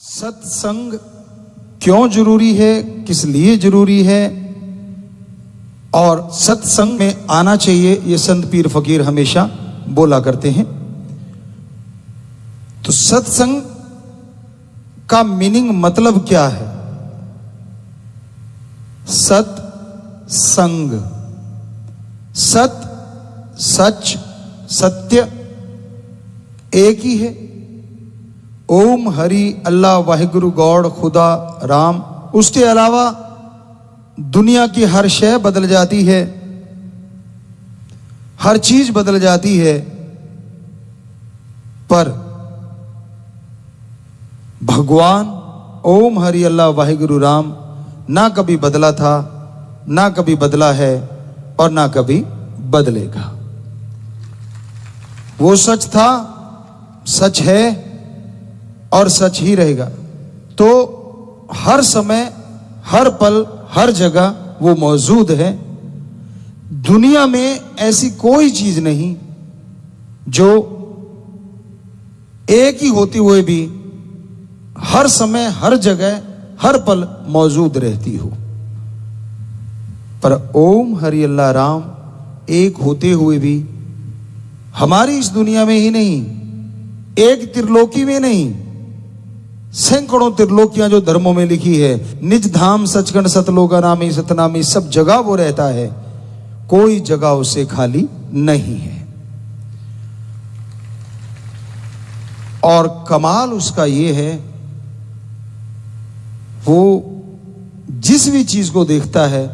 सत्संग क्यों जरूरी है, किस लिए जरूरी है और सत्संग में आना चाहिए, ये संत पीर फकीर हमेशा बोला करते हैं। तो सत्संग का मीनिंग मतलब क्या है? सत्संग, सत सच सत्य एक ही है। ओम हरि अल्लाह वाहिगुरु गॉड खुदा राम। उसके अलावा दुनिया की हर शय बदल जाती है, हर चीज बदल जाती है, पर भगवान ओम हरि अल्लाह वाहिगुरु राम ना कभी बदला था, ना कभी बदला है और ना कभी बदलेगा। वो सच था, सच है और सच ही रहेगा। तो हर समय, हर पल, हर जगह वो मौजूद है। दुनिया में ऐसी कोई चीज नहीं जो एक ही होते हुए भी हर समय, हर जगह, हर पल मौजूद रहती हो। पर ओम हरि अल्लाह राम एक होते हुए भी हमारी इस दुनिया में ही नहीं, एक त्रिलोकी में नहीं, सैकड़ों त्रिलोकियां जो धर्मों में लिखी है, निज धाम सचखंड सतलोका नामी सतनामी, सब जगह वो रहता है, कोई जगह उसे खाली नहीं है। और कमाल उसका ये है, वो जिस भी चीज को देखता है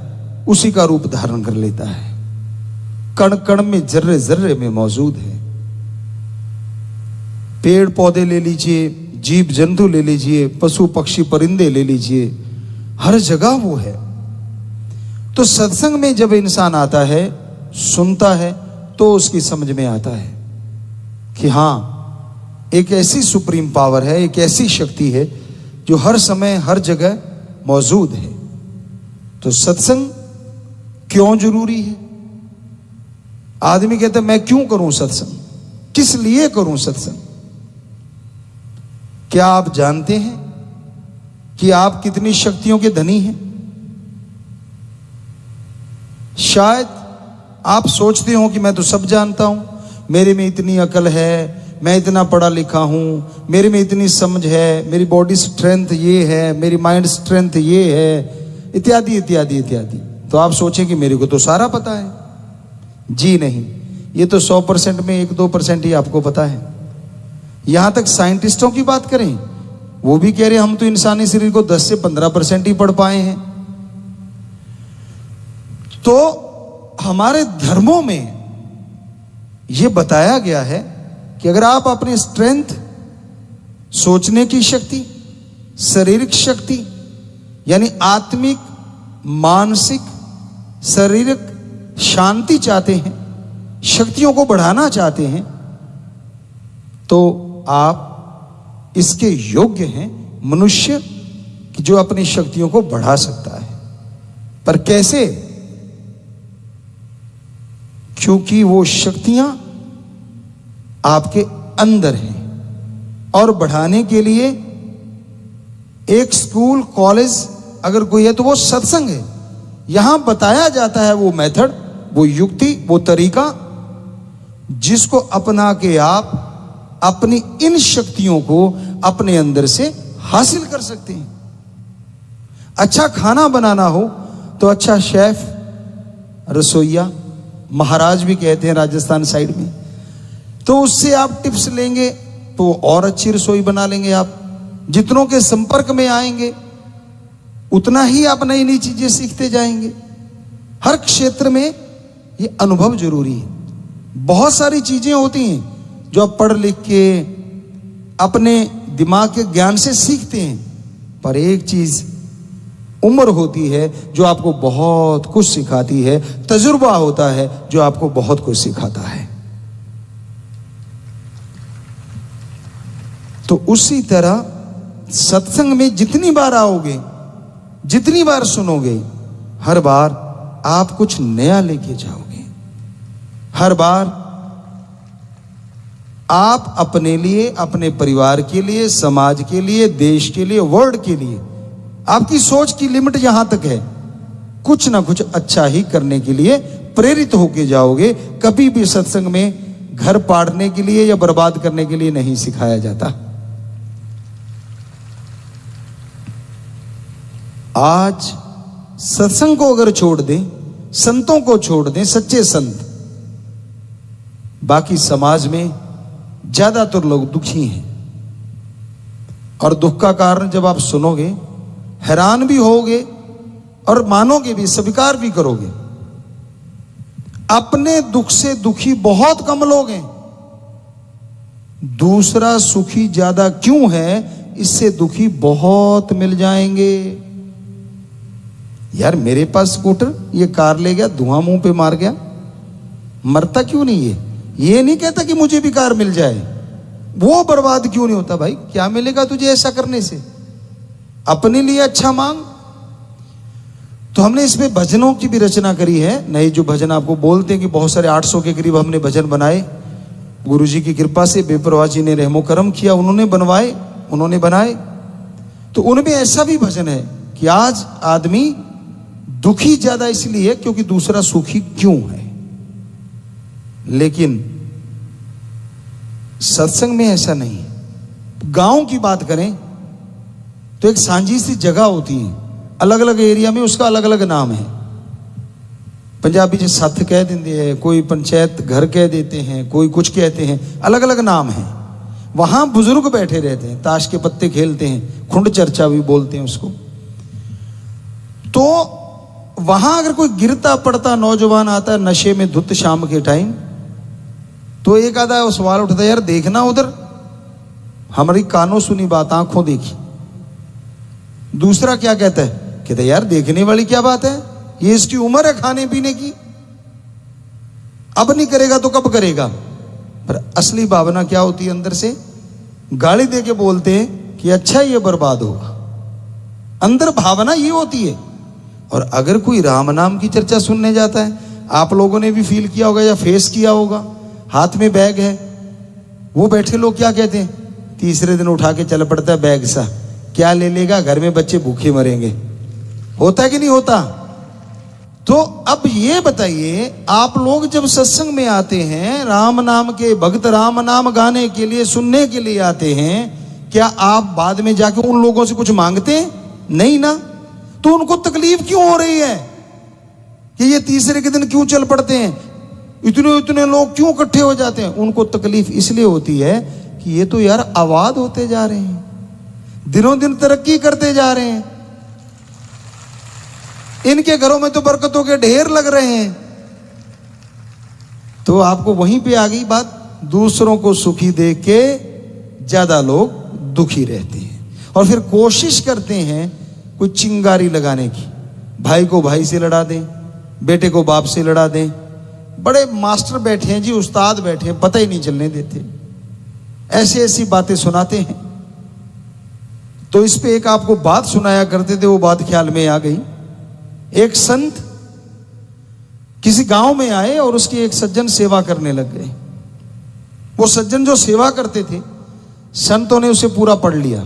उसी का रूप धारण कर लेता है। कण कण में, जर्रे जर्रे में मौजूद है। पेड़ पौधे ले लीजिए, जीव जंतु ले लीजिए, पशु पक्षी परिंदे ले लीजिए, हर जगह वो है। तो सत्संग में जब इंसान आता है, सुनता है, तो उसकी समझ में आता है कि हां, एक ऐसी सुप्रीम पावर है, एक ऐसी शक्ति है जो हर समय हर जगह मौजूद है। तो सत्संग क्यों जरूरी है? आदमी कहता है मैं क्यों करूं सत्संग, किस लिए करूं सत्संग? क्या आप जानते हैं कि आप कितनी शक्तियों के धनी हैं? शायद आप सोचते हो कि मैं तो सब जानता हूं, मेरे में इतनी अकल है, मैं इतना पढ़ा लिखा हूं, मेरे में इतनी समझ है, मेरी बॉडी स्ट्रेंथ ये है, मेरी माइंड स्ट्रेंथ ये है, इत्यादि इत्यादि इत्यादि। तो आप सोचें कि मेरे को तो सारा पता है। जी नहीं, ये तो 100% में 1-2% ही आपको पता है। यहां तक साइंटिस्टों की बात करें, वो भी कह रहे हम तो इंसानी शरीर को 10 से 15% ही पढ़ पाए हैं। तो हमारे धर्मों में यह बताया गया है कि अगर आप अपनी स्ट्रेंथ, सोचने की शक्ति, शारीरिक शक्ति यानी आत्मिक, मानसिक, शारीरिक शांति चाहते हैं, शक्तियों को बढ़ाना चाहते हैं, तो आप इसके योग्य हैं, मनुष्य कि जो अपनी शक्तियों को बढ़ा सकता है। पर कैसे? क्योंकि वो शक्तियां आपके अंदर हैं और बढ़ाने के लिए एक स्कूल, कॉलेज अगर कोई है तो वो सत्संग है। यहां बताया जाता है वो मेथड, वो युक्ति, वो तरीका जिसको अपना के आप अपनी इन शक्तियों को अपने अंदर से हासिल कर सकते हैं। अच्छा खाना बनाना हो तो अच्छा शेफ, रसोइया, महाराज भी कहते हैं राजस्थान साइड में, तो उससे आप टिप्स लेंगे तो और अच्छी रसोई बना लेंगे। आप जितनों के संपर्क में आएंगे उतना ही आप नई नई चीजें सीखते जाएंगे। हर क्षेत्र में ये अनुभव जरूरी है। बहुत सारी चीजें होती हैं जो आप पढ़ लिख के अपने दिमाग के ज्ञान से सीखते हैं, पर एक चीज उम्र होती है जो आपको बहुत कुछ सिखाती है, तजुर्बा होता है जो आपको बहुत कुछ सिखाता है। तो उसी तरह सत्संग में जितनी बार आओगे, जितनी बार सुनोगे, हर बार आप कुछ नया लेके जाओगे। हर बार आप अपने लिए, अपने परिवार के लिए, समाज के लिए, देश के लिए, वर्ल्ड के लिए, आपकी सोच की लिमिट यहां तक है, कुछ ना कुछ अच्छा ही करने के लिए प्रेरित होके जाओगे। कभी भी सत्संग में घर पाड़ने के लिए या बर्बाद करने के लिए नहीं सिखाया जाता। आज सत्संग को अगर छोड़ दें, संतों को छोड़ दें, सच्चे संत, बाकी समाज में ज्यादातर लोग दुखी हैं। और दुख का कारण जब आप सुनोगे, हैरान भी होगे और मानोगे भी, स्वीकार भी करोगे। अपने दुख से दुखी बहुत कम लोग हैं, दूसरा सुखी ज्यादा क्यों है, इससे दुखी बहुत मिल जाएंगे। यार मेरे पास स्कूटर, ये कार ले गया, धुआं मुंह पे मार गया, मरता क्यों नहीं है? ये नहीं कहता कि मुझे भी कार मिल जाए, वो बर्बाद क्यों नहीं होता? भाई क्या मिलेगा तुझे ऐसा करने से? अपने लिए अच्छा मांग। तो हमने इसमें भजनों की भी रचना करी है। नए जो भजन आपको बोलते हैं कि बहुत सारे 800 के करीब हमने भजन बनाए, गुरुजी की कृपा से, बेपरवाह जी ने रहमो करम किया, उन्होंने बनवाए, उन्होंने बनाए। तो उनमें ऐसा भी भजन है कि आज आदमी दुखी ज्यादा इसलिए क्योंकि दूसरा सुखी क्यों है। लेकिन सत्संग में ऐसा नहीं है। गांव की बात करें तो एक सांझी सी जगह होती है, अलग अलग एरिया में उसका अलग अलग नाम है। पंजाबी में सत्थ कह देते हैं, कोई पंचायत घर कह देते हैं, कोई कुछ कहते हैं, अलग अलग नाम है। वहां बुजुर्ग बैठे रहते हैं, ताश के पत्ते खेलते हैं, खुंड चर्चा भी बोलते हैं उसको। तो वहां अगर कोई गिरता पड़ता नौजवान आता है नशे में धुत शाम के टाइम, तो एक आधा सवाल उठता है, यार देखना उधर, हमारी कानों सुनी बात आंखों देखी। दूसरा क्या कहता है, कहते यार देखने वाली क्या बात है, ये इसकी उम्र है खाने पीने की, अब नहीं करेगा तो कब करेगा। पर असली भावना क्या होती है अंदर से? गाली दे के बोलते हैं कि अच्छा ये बर्बाद होगा। अंदर भावना ये होती है। और अगर कोई राम नाम की चर्चा सुनने जाता है, आप लोगों ने भी फील किया होगा या फेस किया होगा, हाथ में बैग है, वो बैठे लोग क्या कहते हैं, तीसरे दिन उठा के चल पड़ता है बैग सा, क्या ले लेगा, घर में बच्चे भूखे मरेंगे। होता है कि नहीं होता? तो अब ये बताइए, आप लोग जब सत्संग में आते हैं, राम नाम के भक्त राम नाम गाने के लिए, सुनने के लिए आते हैं, क्या आप बाद में जाके उन लोगों से कुछ मांगते हैं? नहीं ना। तो उनको तकलीफ क्यों हो रही है कि ये तीसरे के दिन क्यों चल पड़ते हैं, इतने इतने लोग क्यों इकट्ठे हो जाते हैं? उनको तकलीफ इसलिए होती है कि ये तो यार आबाद होते जा रहे हैं, दिनों दिन तरक्की करते जा रहे हैं, इनके घरों में तो बरकतों के ढेर लग रहे हैं। तो आपको वहीं पे आ गई बात, दूसरों को सुखी देख के ज्यादा लोग दुखी रहते हैं और फिर कोशिश करते हैं कोई चिंगारी लगाने की, भाई को भाई से लड़ा दें, बेटे को बाप से लड़ा दें। बड़े मास्टर बैठे हैं जी, उस्ताद बैठे हैं, पता ही नहीं चलने देते, ऐसी ऐसी बातें सुनाते हैं। तो इस पे एक आपको बात सुनाया करते थे, वो बात ख्याल में आ गई। एक संत किसी गांव में आए और उसकी एक सज्जन सेवा करने लग गए। वो सज्जन जो सेवा करते थे, संतों ने उसे पूरा पढ़ लिया।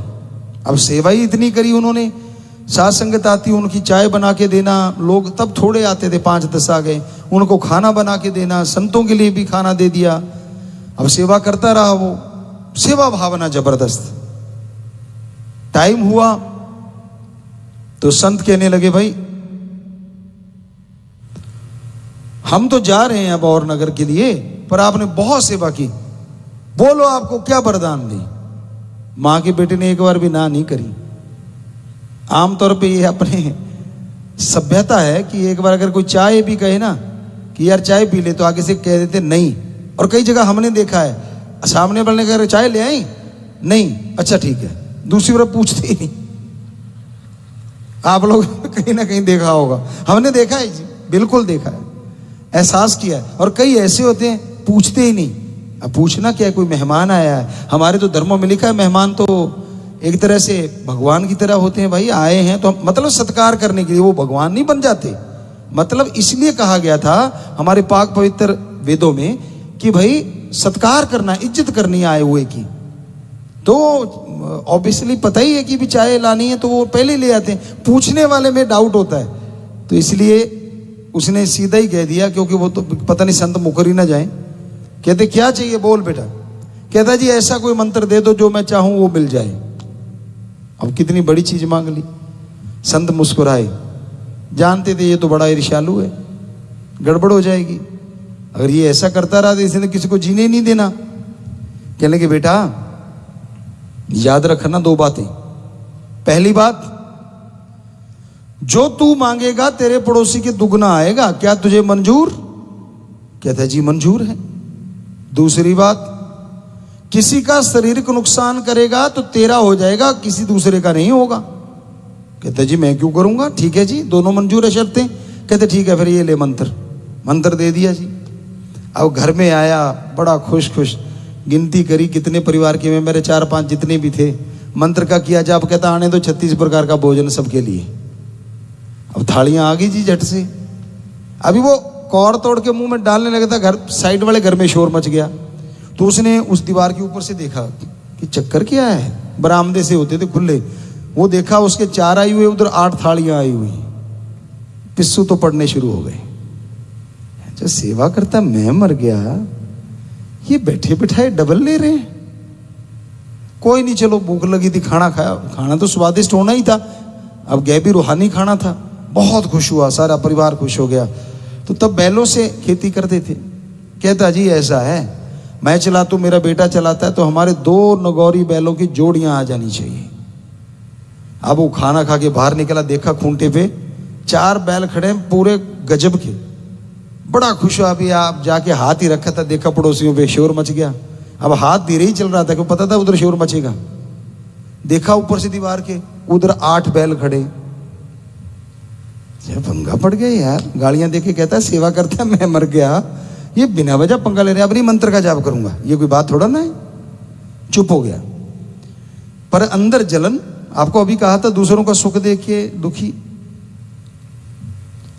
अब सेवा ही इतनी करी उन्होंने, साथ संगत आती, उनकी चाय बना के देना, लोग तब थोड़े आते थे, 5-10 आ गए, उनको खाना बना के देना, संतों के लिए भी खाना दे दिया। अब सेवा करता रहा वो, सेवा भावना जबरदस्त। टाइम हुआ तो संत कहने लगे, भाई हम तो जा रहे हैं अब और नगर के लिए, पर आपने बहुत सेवा की, बोलो आपको क्या वरदान दी। मां के बेटे ने एक बार भी ना नहीं करी। आमतौर पे ये अपने सभ्यता है कि एक बार अगर कोई चाय भी कहे ना कि यार चाय पी ले, तो आगे से कह देते नहीं। और कई जगह हमने देखा है, सामने वाले कह रहे चाय ले आई, नहीं, अच्छा ठीक है, दूसरी बार पूछते ही नहीं। आप लोग कहीं ना कहीं देखा होगा, हमने देखा है जी, बिल्कुल देखा है, एहसास किया है। और कई ऐसे होते हैं पूछते ही नहीं। अब पूछना क्या है, कोई मेहमान आया है, हमारे तो धर्मों में लिखा है मेहमान तो एक तरह से भगवान की तरह होते हैं। भाई आए हैं तो मतलब सत्कार करने के लिए, वो भगवान नहीं बन जाते। मतलब इसलिए कहा गया था हमारे पाक पवित्र वेदों में कि भाई सत्कार करना, इज्जत करनी आए हुए की। तो ऑब्वियसली पता ही है कि भी चाय लानी है तो वो पहले ले आते हैं, पूछने वाले में डाउट होता है। तो इसलिए उसने सीधा ही कह दिया, क्योंकि वो तो पता नहीं संत मुकर ही ना जाए। कहते क्या चाहिए बोल बेटा। कहता जी ऐसा कोई मंत्र दे दो जो मैं चाहूं वो मिल जाए। अब कितनी बड़ी चीज मांग ली। संत मुस्कुराए, जानते थे ये तो बड़ा ईर्ष्यालु है, गड़बड़ हो जाएगी, अगर ये ऐसा करता रहा तो इसने किसी को जीने नहीं देना। कहने लगे बेटा याद रखना दो बातें। पहली बात, जो तू मांगेगा तेरे पड़ोसी के दुगना आएगा, क्या तुझे मंजूर? कहता जी मंजूर है। दूसरी बात, किसी का शारीरिक नुकसान करेगा तो तेरा हो जाएगा, किसी दूसरे का नहीं होगा। कहता जी मैं क्यों करूंगा? ठीक है जी, दोनों मंजूर है शर्तें। कहते ठीक है फिर ये ले मंत्र दे दिया जी। अब घर में आया बड़ा खुश गिनती करी कितने परिवार के में, मेरे 4-5 जितने भी थे, मंत्र का किया जाप। कहता आने दो 36 प्रकार का भोजन सबके लिए। अब थालियां आ गई जी झट से। अभी वो कौर तोड़ के मुंह में डालने लगा था, घर साइड वाले घर में शोर मच गया। तो उसने उस दीवार के ऊपर से देखा कि चक्कर क्या है, बरामदे से होते थे खुले, वो देखा उसके 4 आई हुए, उधर 8 थालियां आई हुई। पिस्सू तो पड़ने शुरू हो गए। जो सेवा करता मैं मर गया, ये बैठे बिठाए डबल ले रहे हैं। कोई नहीं, चलो भूख लगी थी, खाना खाया, खाना तो स्वादिष्ट होना ही था, अब गए भी रूहानी खाना था। बहुत खुश हुआ, सारा परिवार खुश हो गया। तो तब बैलों से खेती करते थे। कहता जी ऐसा है, मैं चलाता हूं, मेरा बेटा चलाता है, तो हमारे 2 नगौरी बैलों की जोड़ियां आ जानी चाहिए। अब वो खाना खा के बाहर निकला, देखा खूंटे पे 4 बैल खड़े पूरे गजब के। बड़ा खुश हुआ। अभी आप जाके हाथ ही रखा था, देखा पड़ोसियों पे शोर मच गया। अब हाथ धीरे ही चल रहा था, क्यों पता था उधर शोर मचेगा। देखा ऊपर से दीवार के, उधर 8 बैल खड़े। पंगा पड़ गया यार, गालियां देके कहता है सेवा करता मैं मर गया, ये बिना वजह पंगा ले रहे। अब नहीं मंत्र का जाप करूंगा, ये कोई बात थोड़ा ना है। चुप हो गया, पर अंदर जलन। आपको अभी कहा था दूसरों का सुख देख के दुखी।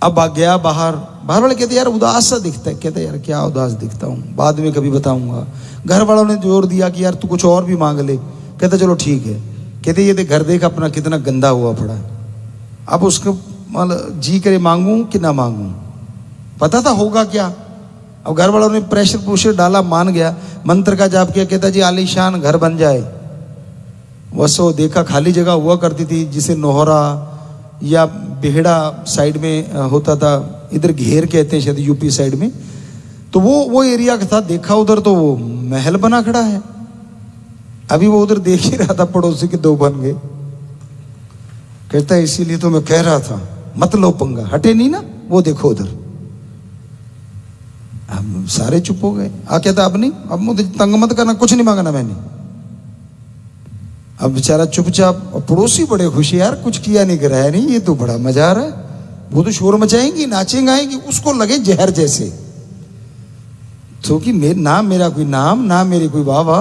अब आ गया बाहर वाले कहते यार उदास सा दिखता है। कहते यार क्या उदास दिखता हूं, बाद में कभी बताऊंगा। घर वालों ने जोर दिया कि यार तू कुछ और भी मांग ले। कहते चलो ठीक है। कहते ये घर देख अपना कितना गंदा हुआ पड़ा है, अब उसको मतलब जी करे मांगू कि ना मांगू, पता था होगा क्या। अब घर वालों ने प्रेशर डाला, मान गया, मंत्र का जाप किया। कहता जी आलीशान घर बन जाए। वसो देखा खाली जगह हुआ करती थी, जिसे नोहरा या बेहड़ा साइड में होता था, इधर घेर कहते हैं शायद यूपी साइड में। तो वो एरिया का था, देखा उधर तो वो महल बना खड़ा है। अभी वो उधर देख ही रहा था, पड़ोसी के 2 बन गए। कहता है इसीलिए तो मैं कह रहा था मत लो पंगा, हटे नहीं ना, वो देखो उधर। अब सारे चुप हो गए। कहता अब नहीं, अब मुझे तंग मत करना, कुछ नहीं मांगना मैंने। अब बेचारा चुपचाप। पड़ोसी बड़े खुशी, यार कुछ किया नहीं कराया नहीं, ये तो बड़ा मजा आ रहा है। वो तो शोर मचाएंगी, नाचेंगे, आएंगी, उसको लगे जहर जैसे। तो कि ना मेरा कोई नाम, ना मेरी कोई वाह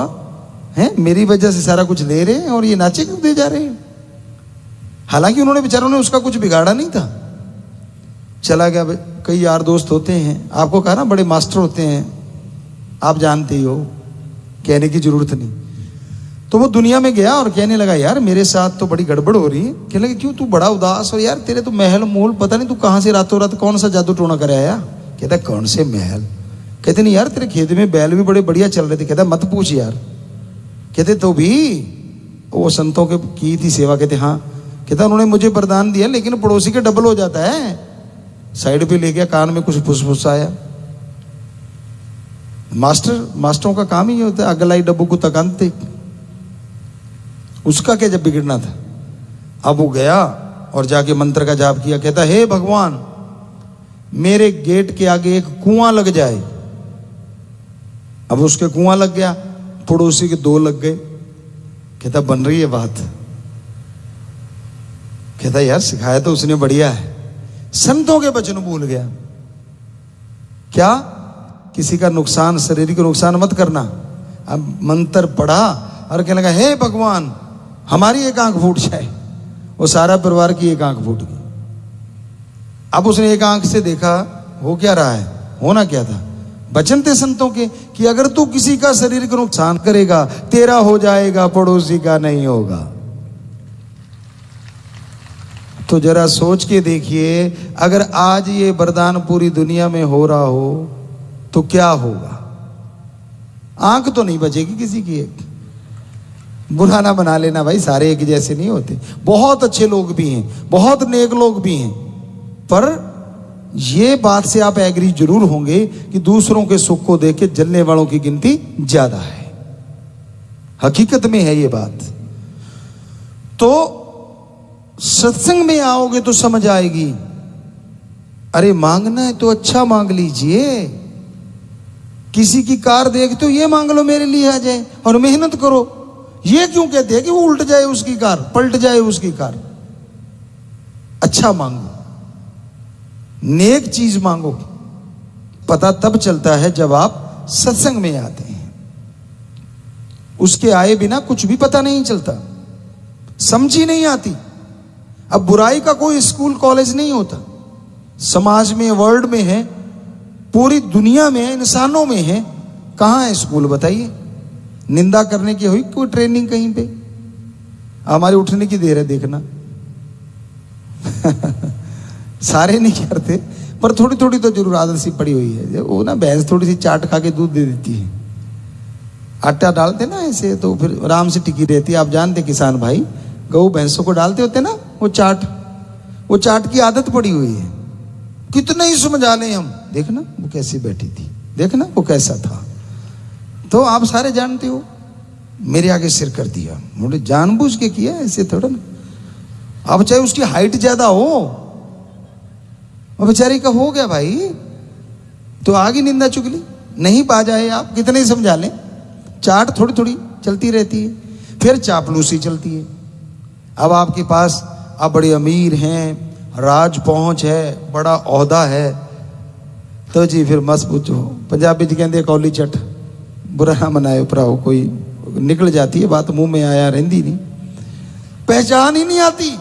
है, मेरी वजह से सारा कुछ ले रहे हैं और ये नाचे क्यों दे जा रहे हैं। हालांकि उन्होंने बेचारों ने उसका कुछ बिगाड़ा नहीं था। चला गया। कई यार दोस्त होते हैं, आपको कहा ना बड़े मास्टर होते हैं, आप जानते ही हो, कहने की जरूरत नहीं। तो वो दुनिया में गया और कहने लगा यार मेरे साथ तो बड़ी गड़बड़ हो रही है। कहने लगे क्यों, तू बड़ा उदास हो यार, तेरे तो महल मोल पता नहीं तू कहां से रातों रात कौन सा जादू टोना कर आया। कहता कौन से महल। कहते नहीं यार तेरे खेत में बैल भी बड़े बढ़िया चल रहे थे। कहता मत पूछ यार। कहते तो भी वो संतों के की थी सेवा। कहते हाँ। कहता उन्होंने मुझे वरदान दिया, लेकिन पड़ोसी के डबल हो जाता है। साइड पे ले गया, कान में कुछ फुसफुसाया। मास्टरों का काम ही होता है, अगलाई डब्बू को तकानते। उसका क्या जब बिगड़ना था। अब वो गया और जाके मंत्र का जाप किया। कहता हे भगवान, मेरे गेट के आगे एक कुआं लग जाए। अब उसके कुआं लग गया, पड़ोसी के 2 लग गए। कहता बन रही है बात। कहता यार सिखाया तो उसने बढ़िया है। संतों के वचन भूल गया। क्या, किसी का नुकसान, शरीर का नुकसान मत करना। अब मंत्र पढ़ा और कहने लगा हे भगवान हमारी एक आंख फूट जाए। वो सारा परिवार की एक आंख फूट गई। अब उसने एक आंख से देखा हो क्या रहा है, होना क्या था। वचन थे संतों के कि अगर तू किसी का शरीर का नुकसान करेगा, तेरा हो जाएगा, पड़ोसी का नहीं होगा। तो जरा सोच के देखिए, अगर आज ये वरदान पूरी दुनिया में हो रहा हो तो क्या होगा। आंख तो नहीं बचेगी किसी की। एक बुरा ना बना लेना भाई, सारे एक जैसे नहीं होते। बहुत अच्छे लोग भी हैं, बहुत नेक लोग भी हैं, पर ये बात से आप एग्री जरूर होंगे कि दूसरों के सुख को देख के जलने वालों की गिनती ज्यादा है। हकीकत में है ये बात। तो सत्संग में आओगे तो समझ आएगी। अरे मांगना है तो अच्छा मांग लीजिए। किसी की कार देखते हो, ये मांग लो मेरे लिए आ जाए, और मेहनत करो। ये क्यों कहते हैं कि वो उल्ट जाए उसकी कार, पलट जाए उसकी कार। अच्छा मांगो, नेक चीज मांगो। पता तब चलता है जब आप सत्संग में आते हैं। उसके आए बिना कुछ भी पता नहीं चलता, समझ ही नहीं आती। अब बुराई का कोई स्कूल कॉलेज नहीं होता। समाज में, वर्ल्ड में है, पूरी दुनिया में है, इंसानों में है। कहां है स्कूल बताइए। निंदा करने की हुई कोई ट्रेनिंग कहीं पे? हमारे उठने की देर है देखना। सारे नहीं करते, पर थोड़ी थोड़ी तो जरूर आदत सी पड़ी हुई है। वो ना भैंस थोड़ी सी चाट खा के दूध दे देती है, आटा डालते ना ऐसे, तो फिर आराम से टिकी रहती है। आप जानते किसान भाई, गऊ भैंसों को डालते होते ना वो चाट की आदत पड़ी हुई है। कितने ही समझा लें हम, देखना वो कैसी बैठी थी, देखना वो कैसा था। तो आप सारे जानते हो, मेरे आगे सिर कर दिया, मुझे जानबूझ के किया, ऐसे थोड़ा ना। अब चाहे उसकी हाइट ज्यादा हो, और बेचारी का हो गया भाई, तो आगे निंदा चुगली नहीं पा जाए। आप कितने ही समझा लें, चाट थोड़ी थोड़ी चलती रहती है। फिर चापलूसी चलती है। अब आपके पास आप बड़े अमीर हैं, राज पहुंच है, बड़ा ओहदा है, तो जी फिर मत पूछो। पंजाबी जी कहते कौली चट, बुरा ना मनाए उपराओ। कोई निकल जाती है बात, मुंह में आया रहती नहीं, पहचान ही नहीं आती।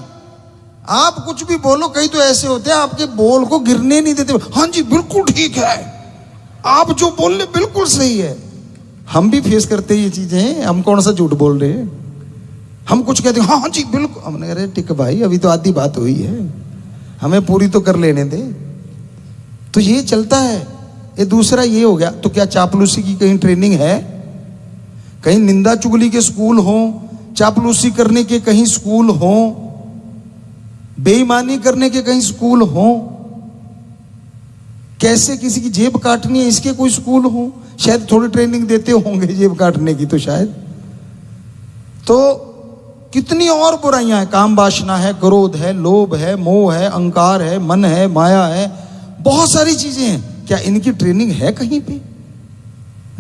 आप कुछ भी बोलो, कई तो ऐसे होते हैं आपके बोल को गिरने नहीं देते। हाँ जी बिल्कुल ठीक है, आप जो बोल रहे बिल्कुल सही है। हम भी फेस करते हैं ये चीजें। हम कौन सा झूठ बोल रहे हैं। हम कुछ कहते हैं हाँ जी बिल्कुल। हमने अरे टिक भाई, अभी तो आधी बात हुई है, हमें पूरी तो कर लेने दे। तो ये चलता है। ये दूसरा ये हो गया। तो क्या चापलूसी की कहीं ट्रेनिंग है? कहीं निंदा चुगली के स्कूल हो, चापलूसी करने के कहीं स्कूल हो, बेईमानी करने के कहीं स्कूल हो, कैसे किसी की जेब काटनी है इसके कोई स्कूल हो? शायद थोड़ी ट्रेनिंग देते होंगे जेब काटने की, तो शायद। तो कितनी और बुराइयां हैं। काम वासना है, क्रोध है, लोभ है, मोह है, अहंकार है, मन है, माया है, बहुत सारी चीजें हैं। क्या इनकी ट्रेनिंग है कहीं पे?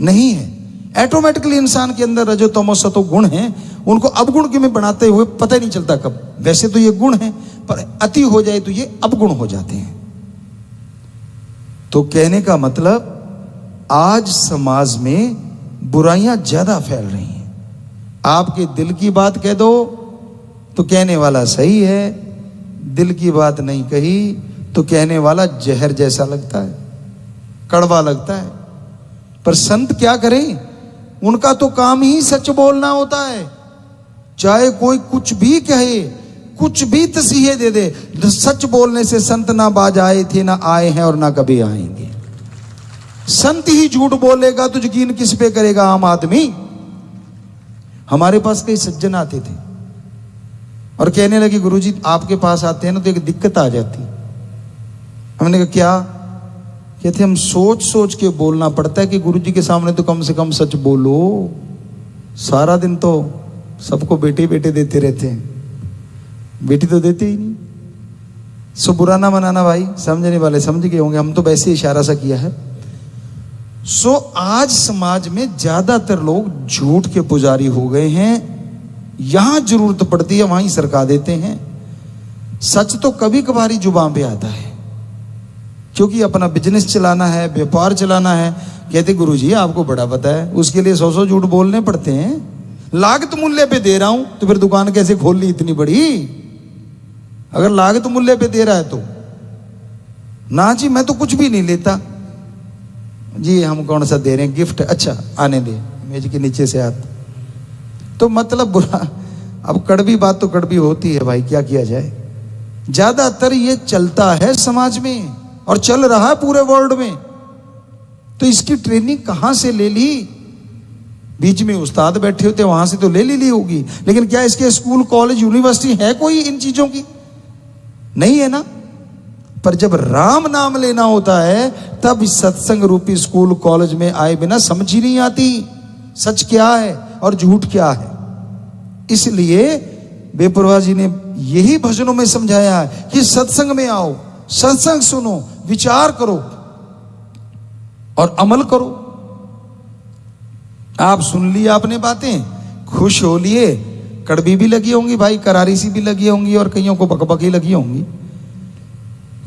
नहीं है। ऑटोमेटिकली इंसान के अंदर रजो तमो सतो गुण हैं, उनको अवगुण के में बनाते हुए पता ही नहीं चलता कब। वैसे तो ये गुण है, पर अति हो जाए तो ये अवगुण हो जाते हैं। तो कहने का मतलब, आज समाज में बुराइयां ज्यादा फैल रही हैं। आपके दिल की बात कह दो तो कहने वाला सही है, दिल की बात नहीं कही तो कहने वाला जहर जैसा लगता है, कड़वा लगता है। पर संत क्या करें, उनका तो काम ही सच बोलना होता है। चाहे कोई कुछ भी कहे, कुछ भी तसीहे दे दे, सच बोलने से संत ना बाज आए थे, ना आए हैं और ना कभी आएंगे। संत ही झूठ बोलेगा तो यकीन किस पे करेगा आम आदमी? हमारे पास कई सज्जन आते थे और कहने लगे गुरुजी आपके पास आते हैं ना तो एक दिक्कत आ जाती। हमने कहा क्या? कहते हम सोच सोच के बोलना पड़ता है कि गुरुजी के सामने तो कम से कम सच बोलो। सारा दिन तो सबको बेटे बेटे देते रहते हैं, बेटी तो देते ही नहीं। सो बुरा ना मनाना भाई, समझने वाले समझ गए होंगे, हम तो वैसे इशारा सा किया है। सो आज समाज में ज्यादातर लोग झूठ के पुजारी हो गए हैं। यहां जरूरत पड़ती है वहीं सरका देते हैं। सच तो कभी कभारी जुबान पे आता है, क्योंकि अपना बिजनेस चलाना है, व्यापार चलाना है। कहते गुरुजी आपको बड़ा पता है, उसके लिए 100 झूठ बोलने पड़ते हैं। लागत मूल्य पे दे रहा हूं तो फिर दुकान कैसे खोल ली इतनी बड़ी? अगर लागत मूल्य पे दे रहा है तो ना जी, मैं तो कुछ भी नहीं लेता। जी हम कौन सा दे रहे हैं गिफ्ट, अच्छा आने दे, मेज के नीचे से हाथ। तो मतलब बुरा, अब कड़वी बात तो कड़वी होती है भाई, क्या किया जाए। ज्यादातर ये चलता है समाज में और चल रहा है पूरे वर्ल्ड में। तो इसकी ट्रेनिंग कहां से ले ली? बीच में उस्ताद बैठे होते वहां से तो ले ली होगी, लेकिन क्या इसके स्कूल कॉलेज यूनिवर्सिटी है कोई इन चीजों की? नहीं है ना। पर जब राम नाम लेना होता है तब इस सत्संग रूपी स्कूल कॉलेज में आए बिना समझ ही नहीं आती सच क्या है और झूठ क्या है। इसलिए बेपरवाह जी ने यही भजनों में समझाया है कि सत्संग में आओ, सत्संग सुनो, विचार करो और अमल करो। आप सुन लिया आपने बातें, खुश हो लिए, कड़वी भी लगी होंगी भाई, करारी सी भी लगी होंगी और कईयों को बकबकी लगी होंगी,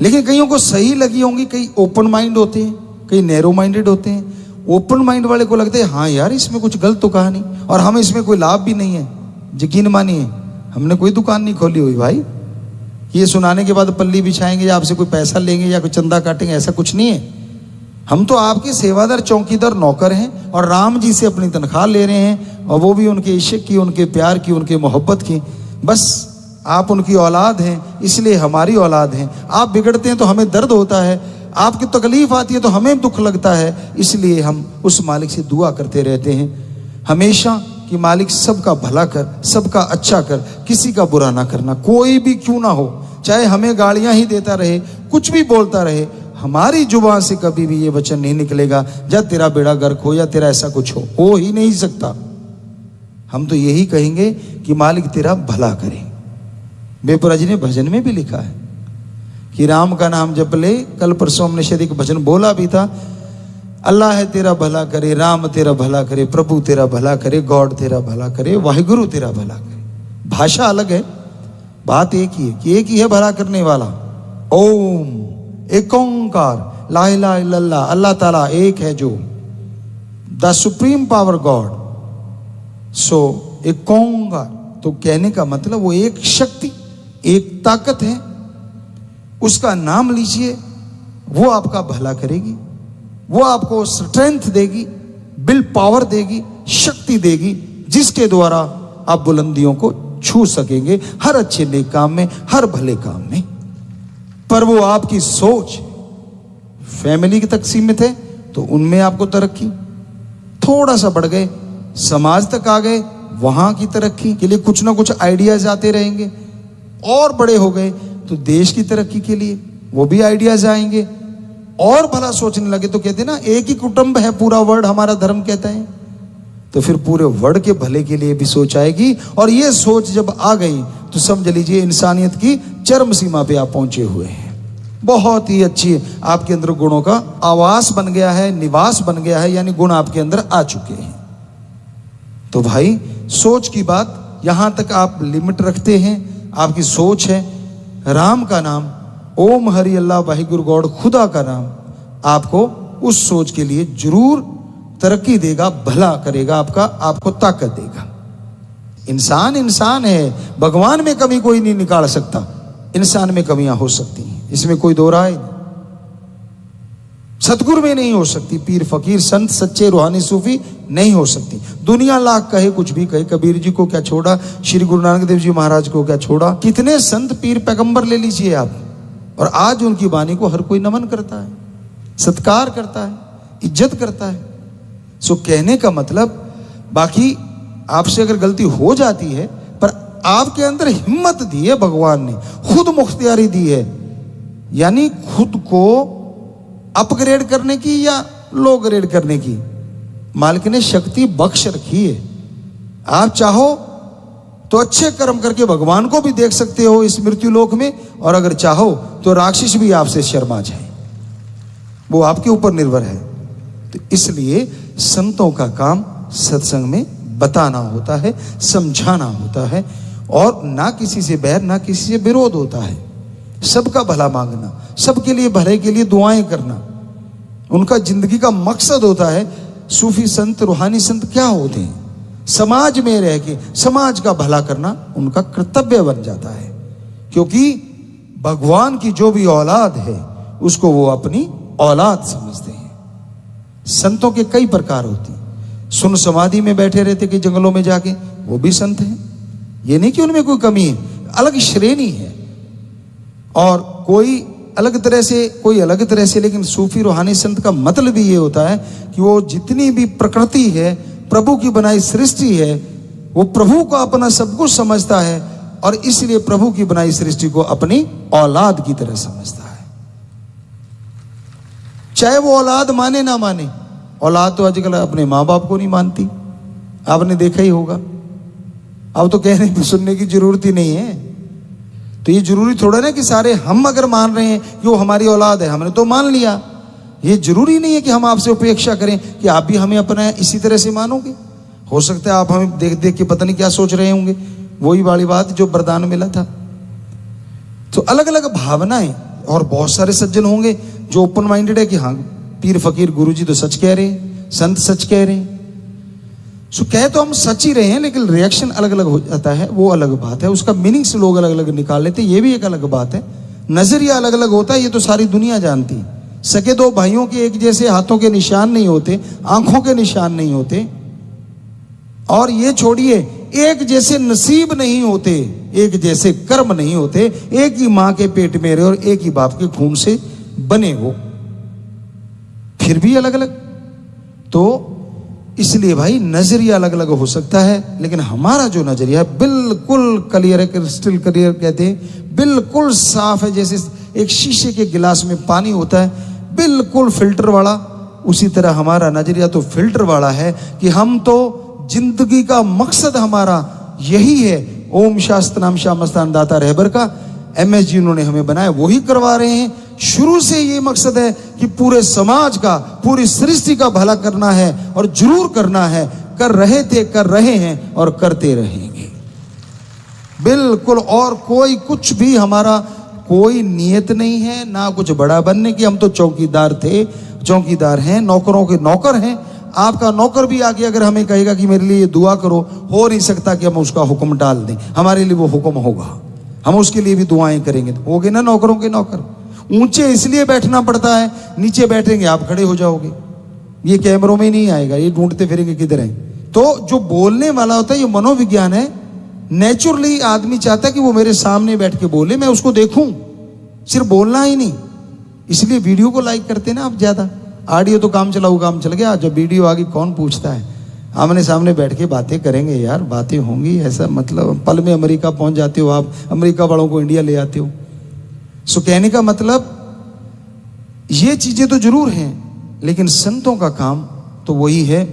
लेकिन कईयों को सही लगी होंगी। कई ओपन माइंड होते हैं, कई नैरो माइंडेड होते हैं। ओपन माइंड वाले को लगता है हाँ यार इसमें कुछ गलत तो कहा नहीं और हमें इसमें कोई लाभ भी नहीं है। यकीन मानिए हमने कोई दुकान नहीं खोली हुई भाई, ये सुनाने के बाद पल्ली बिछाएंगे या आपसे कोई पैसा लेंगे या कोई चंदा काटेंगे, ऐसा कुछ नहीं है। हम तो आपके सेवादार चौकीदार नौकर हैं और राम जी से अपनी तनख्वाह ले रहे हैं, और वो भी उनके इश्क की, उनके प्यार की, उनके मोहब्बत की। बस आप उनकी औलाद हैं इसलिए हमारी औलाद हैं। आप बिगड़ते हैं तो हमें दर्द होता है, आपकी तकलीफ आती है तो हमें दुख लगता है, इसलिए हम उस मालिक से दुआ करते रहते हैं हमेशा कि मालिक सबका भला कर, सबका अच्छा कर, किसी का बुरा ना करना। कोई भी क्यों ना हो, चाहे हमें गालियां ही देता रहे, कुछ भी बोलता रहे, हमारी जुबान से कभी भी ये वचन नहीं निकलेगा या तेरा बेड़ा गर्क हो या तेरा ऐसा कुछ हो ही नहीं सकता। हम तो यही कहेंगे कि मालिक तेरा भला करे। बेपुरा जी ने भजन में भी लिखा है कि राम का नाम जप ले। कल परसों हमने शायद एक भजन बोला भी था, अल्लाह है तेरा भला करे, राम तेरा भला करे, प्रभु तेरा भला करे, गॉड तेरा भला करे, वाहिगुरु तेरा भला करे। भाषा अलग है, बात एक ही है कि एक ही है भला करने वाला। ओम एक ओंकार ला इलाहा इल्लल्लाह, अल्लाह ताला एक है जो द सुप्रीम पावर गॉड। सो एक ओंकार तो कहने का मतलब वो एक शक्ति, एक ताकत है, उसका नाम लीजिए, वो आपका भला करेगी, वो आपको स्ट्रेंथ देगी, विल पावर देगी, शक्ति देगी, जिसके द्वारा आप बुलंदियों को छू सकेंगे हर अच्छे नेक काम में, हर भले काम में। पर वो आपकी सोच फैमिली तक सीमित है तो उनमें आपको तरक्की, थोड़ा सा बढ़ गए समाज तक आ गए, वहां की तरक्की के लिए कुछ ना कुछ आइडियाज आते रहेंगे, और बड़े हो गए तो देश की तरक्की के लिए वो भी आइडियाज आएंगे, और भला सोचने लगे तो कहते ना एक ही कुटुंब है पूरा वर्ल्ड, हमारा धर्म कहता है, तो फिर पूरे वर्ल्ड के भले के लिए भी सोच आएगी। और ये सोच जब आ गई तो समझ लीजिए इंसानियत की चरम सीमा पे आप पहुंचे हुए हैं। बहुत ही अच्छी आपके अंदर गुणों का आवास बन गया है, निवास बन गया है, यानी गुण आपके अंदर आ चुके हैं। तो भाई सोच की बात यहां तक आप लिमिट रखते हैं, आपकी सोच है। राम का नाम, ओम हरि अल्लाह वाहिगुरु गॉड, खुदा का नाम आपको उस सोच के लिए जरूर तरक्की देगा, भला करेगा आपका, आपको ताकत देगा। इंसान इंसान है, भगवान में कमी कोई नहीं निकाल सकता, इंसान में कमियां हो सकती हैं, इसमें कोई दो राय नहीं। सतगुरु में नहीं हो सकती, पीर फकीर संत सच्चे रूहानी सूफी नहीं हो सकती। दुनिया लाख कहे, कुछ भी कहे, कबीर जी को क्या छोड़ा, श्री गुरु नानक देव जी महाराज को क्या छोड़ा, कितने संत पीर पैगंबर ले लीजिए आप, और आज उनकी वाणी को हर कोई नमन करता है, सत्कार करता है, इज्जत करता है। सो कहने का मतलब, बाकी आपसे अगर गलती हो जाती है, पर आपके अंदर हिम्मत दी है भगवान ने, खुद मुख्तियारी दी है, यानी खुद को अपग्रेड करने की या लो ग्रेड करने की मालिक ने शक्ति बख्श रखी है। आप चाहो तो अच्छे कर्म करके भगवान को भी देख सकते हो इस मृत्यु लोक में, और अगर चाहो तो राक्षस भी आपसे शर्मा जाए, वो आपके ऊपर निर्भर है। तो इसलिए संतों का काम सत्संग में बताना होता है, समझाना होता है, और ना किसी से बैर ना किसी से विरोध होता है, सबका भला मांगना, सबके लिए भले के लिए दुआएं करना उनका जिंदगी का मकसद होता है। सूफी संत, रूहानी संत क्या होते हैं? समाज में रह के समाज का भला करना उनका कर्तव्य बन जाता है, क्योंकि भगवान की जो भी औलाद है उसको वो अपनी औलाद समझते हैं। संतों के कई प्रकार होते हैं। सुन समाधि में बैठे रहते कि जंगलों में जाके, वो भी संत हैं। ये नहीं कि उनमें कोई कमी है, अलग श्रेणी है। और कोई अलग तरह से, कोई अलग तरह से। लेकिन सूफी रूहानी संत का मतलब भी ये होता है कि वो जितनी भी प्रकृति है, प्रभु की बनाई सृष्टि है, वो प्रभु को अपना सब कुछ समझता है और इसलिए प्रभु की बनाई सृष्टि को अपनी औलाद की तरह समझता है। चाहे वो औलाद माने ना माने। औलाद तो आजकल अपने माँ बाप को नहीं मानती, आपने देखा ही होगा। अब तो कहने पे सुनने की जरूरत ही नहीं है। तो ये जरूरी थोड़ा ना कि सारे हम अगर मान रहे हैं कि वो हमारी औलाद है, हमने तो मान लिया। ये जरूरी नहीं है कि हम आपसे उपेक्षा करें कि आप भी हमें अपना इसी तरह से मानोगे। हो सकता है आप हमें देख देख के पता नहीं क्या सोच रहे होंगे। वही वाली बात जो वरदान मिला था। तो अलग अलग भावनाएं, और बहुत सारे सज्जन होंगे जो ओपन माइंडेड है कि हाँ पीर फकीर गुरुजी तो सच कह रहे हैं, संत सच कह रहे हैं। सो कह तो हम सच ही रहे हैं, लेकिन रिएक्शन अलग अलग हो जाता है, वो अलग बात है। उसका मीनिंग्स लोग अलग अलग निकाल लेते हैं, ये भी एक अलग बात है। नजरिया अलग अलग होता है, ये तो सारी दुनिया जानती है। सके दो भाइयों के एक जैसे हाथों के निशान नहीं होते, आंखों के निशान नहीं होते, और ये छोड़िए एक जैसे नसीब नहीं होते, एक जैसे कर्म नहीं होते। एक ही मां के पेट में रहे और एक ही बाप के खून से बने हो, फिर भी अलग अलग। तो इसलिए भाई नजरिया अलग अलग हो सकता है, लेकिन हमारा जो नजरिया है बिल्कुल क्लियर है, क्रिस्टल क्लियर कहते हैं, बिल्कुल साफ है। जैसे एक शीशे के गिलास में पानी होता है, बिल्कुल फिल्टर वाला, उसी तरह हमारा नजरिया तो फिल्टर वाला है कि हम तो जिंदगी का मकसद हमारा यही है। ओम शास्त्र नाम श्याम मस्तान दाता रहबर का MS जी उन्होंने हमें बनाया, वही करवा रहे हैं। शुरू से ये मकसद है कि पूरे समाज का, पूरी सृष्टि का भला करना है, और जरूर करना है। कर रहे थे, कर रहे हैं और करते रहेंगे, बिल्कुल। और कोई कुछ भी हमारा कोई नियत नहीं है, ना कुछ बड़ा बनने की। हम तो चौकीदार थे, चौकीदार हैं, नौकरों के नौकर हैं। आपका नौकर भी आके अगर हमें कहेगा कि मेरे लिए ये दुआ करो, हो नहीं सकता कि हम उसका हुक्म डाल दें। हमारे लिए वो हुक्म होगा, हम उसके लिए भी दुआएं करेंगे। तो होगे ना नौकरों के नौकर। ऊंचे इसलिए बैठना पड़ता है, नीचे बैठेंगे आप खड़े हो जाओगे। ये कैमरों में नहीं आएगा, ये ढूंढते फिरेंगे किधर है। तो जो बोलने वाला होता है, ये मनोविज्ञान है। नेचुरली आदमी चाहता है कि वो मेरे सामने बैठ के बोले, मैं उसको देखूं, सिर्फ बोलना ही नहीं। इसलिए वीडियो को लाइक करते हैं ना आप ज्यादा। ऑडियो तो काम चलाऊ काम चल गया, जब वीडियो आ गई कौन पूछता है। आमने सामने बैठ के बातें करेंगे यार, बातें होंगी। ऐसा मतलब पल में अमेरिका पहुंच जाते हो आप, अमेरिका वालों को इंडिया ले आते हो। सो कहने का मतलब ये चीजें तो जरूर हैं, लेकिन संतों का काम तो वही है,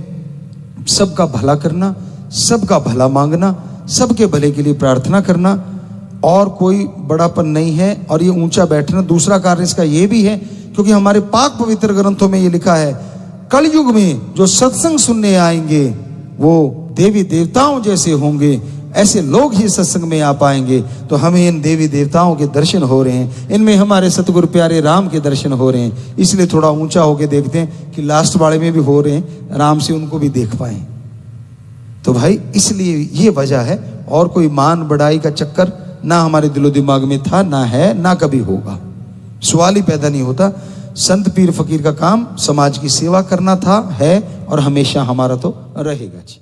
सबका भला करना, सबका भला मांगना, सबके भले के लिए प्रार्थना करना, और कोई बड़ापन नहीं है। और ये ऊंचा बैठना, दूसरा कारण इसका ये भी है क्योंकि हमारे पाक पवित्र ग्रंथों में ये लिखा है, कलयुग में जो सत्संग सुनने आएंगे वो देवी देवताओं जैसे होंगे, ऐसे लोग ही सत्संग में आ पाएंगे। तो हमें इन देवी देवताओं के दर्शन हो रहे हैं, इनमें हमारे सतगुरु प्यारे राम के दर्शन हो रहे हैं। इसलिए थोड़ा ऊंचा होके देखते हैं कि लास्ट वाले में भी हो रहे हैं, आराम से उनको भी देख पाए। तो भाई इसलिए ये वजह है, और कोई मान बढ़ाई का चक्कर ना हमारे दिलो दिमाग में था, ना है, ना कभी होगा। सवाल ही पैदा नहीं होता। संत पीर फकीर का काम समाज की सेवा करना था, है और हमेशा हमारा तो रहेगा जी।